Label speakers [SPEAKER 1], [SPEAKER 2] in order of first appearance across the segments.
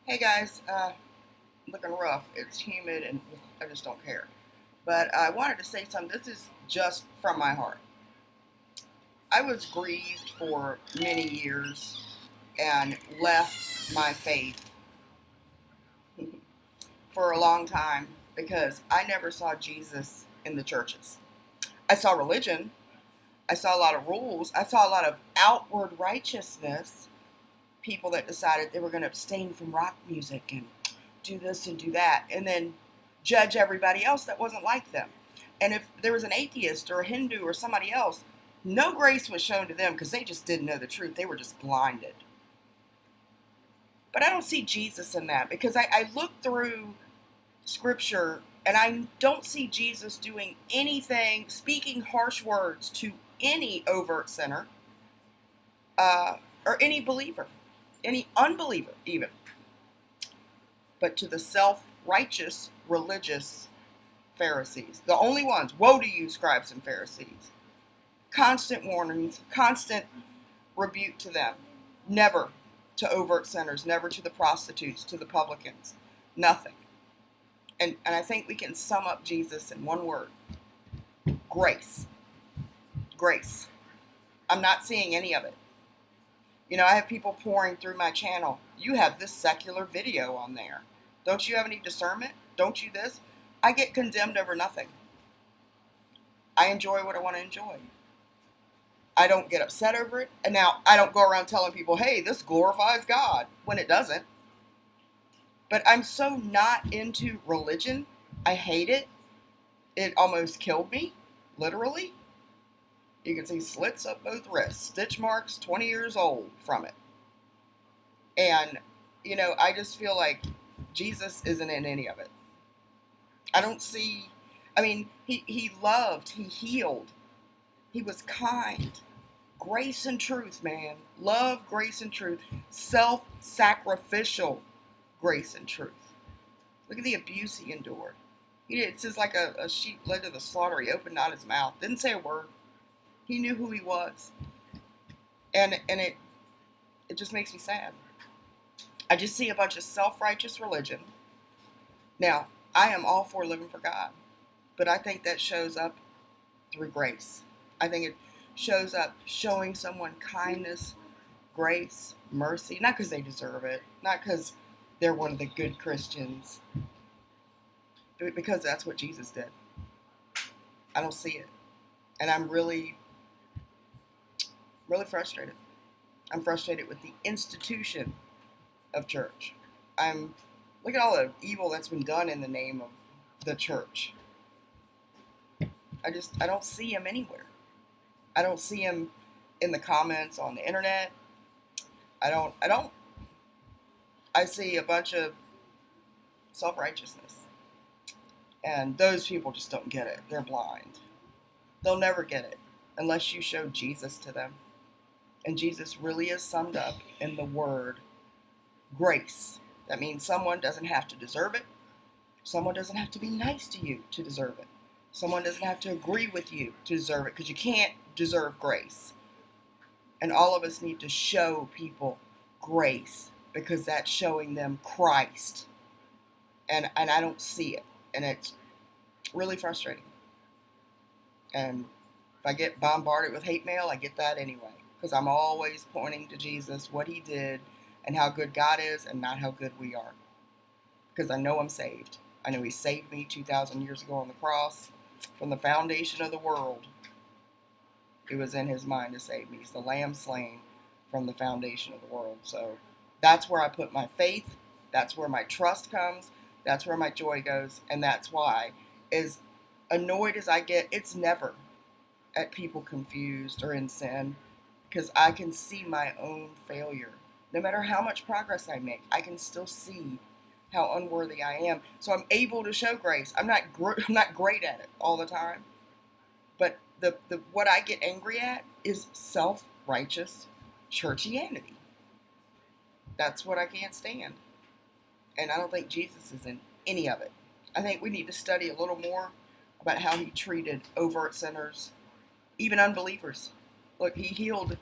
[SPEAKER 1] Hey guys, looking rough. It's humid and I just don't care. But I wanted to say something. This is just from my heart. I was grieved for many years and left my faith for a long time because I never saw Jesus in the churches. I saw religion, I saw a lot of rules, I saw a lot of outward righteousness, people that decided they were going to abstain from rock music and do this and do that, and then judge everybody else that wasn't like them. And if there was an atheist or a Hindu or somebody else, no grace was shown to them because they just didn't know the truth. They were just blinded. But I don't see Jesus in that because I look through scripture and I don't see Jesus doing anything, speaking harsh words to any overt sinner or any believer, any unbeliever even, but to the self-righteous religious Pharisees, the only ones. Woe to you, scribes and Pharisees. Constant warnings, constant rebuke to them. Never to overt sinners, never to the prostitutes, to the publicans. Nothing. And I think we can sum up Jesus in one word. Grace. Grace. I'm not seeing any of it. You know, I have people pouring through my channel. You have this secular video on there. Don't you have any discernment? Don't you this? I get condemned over nothing. I enjoy what I want to enjoy. I don't get upset over it. And now I don't go around telling people, hey, this glorifies God, when it doesn't. But I'm so not into religion. I hate it. It almost killed me, literally. You can see slits up both wrists, stitch marks, 20 years old from it. And, you know, I just feel like Jesus isn't in any of it. I don't see, I mean, he loved, he healed, he was kind. Grace and truth, man. Love, grace, and truth. Self-sacrificial grace and truth. Look at the abuse he endured. It says like a sheep led to the slaughter. He opened not his mouth. Didn't say a word. He knew who he was. And it just makes me sad. I just see a bunch of self-righteous religion. Now, I am all for living for God. But I think that shows up through grace. I think it shows up showing someone kindness, grace, mercy, not because they deserve it, not because they're one of the good Christians, but because that's what Jesus did. I don't see it. And I'm really, really frustrated. I'm frustrated with the institution of church. Look at all the evil that's been done in the name of the church. I don't see him anywhere. I don't see him in the comments on the internet. I see a bunch of self-righteousness. And those people just don't get it. They're blind. They'll never get it unless you show Jesus to them. And Jesus really is summed up in the word grace. That means someone doesn't have to deserve it. Someone doesn't have to be nice to you to deserve it. Someone doesn't have to agree with you to deserve it, because you can't deserve grace. And all of us need to show people grace, because that's showing them Christ. And I don't see it. And it's really frustrating. And if I get bombarded with hate mail, I get that anyway. Because I'm always pointing to Jesus, what he did, and how good God is, and not how good we are. Because I know I'm saved. I know he saved me 2,000 years ago on the cross. From the foundation of the world, it was in his mind to save me. He's the lamb slain from the foundation of the world. So that's where I put my faith. That's where my trust comes. That's where my joy goes. And that's why, as annoyed as I get, it's never at people confused or in sin, because I can see my own failure. No matter how much progress I make, I can still see how unworthy I am. So I'm able to show grace. I'm not great at it all the time. But the what I get angry at is self-righteous churchianity. That's what I can't stand. And I don't think Jesus is in any of it. I think we need to study a little more about how he treated overt sinners, even unbelievers. Look, he healed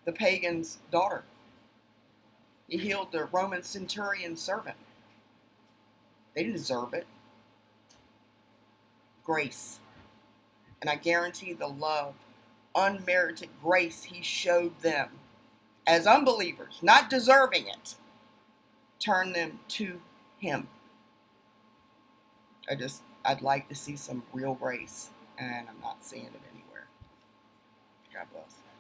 [SPEAKER 1] the pagan's daughter. He healed the Roman centurion servant. They didn't deserve it. Grace. And I guarantee the love, unmerited grace he showed them as unbelievers, not deserving it, turned them to him. I'd like to see some real grace, and I'm not seeing it anywhere. God bless.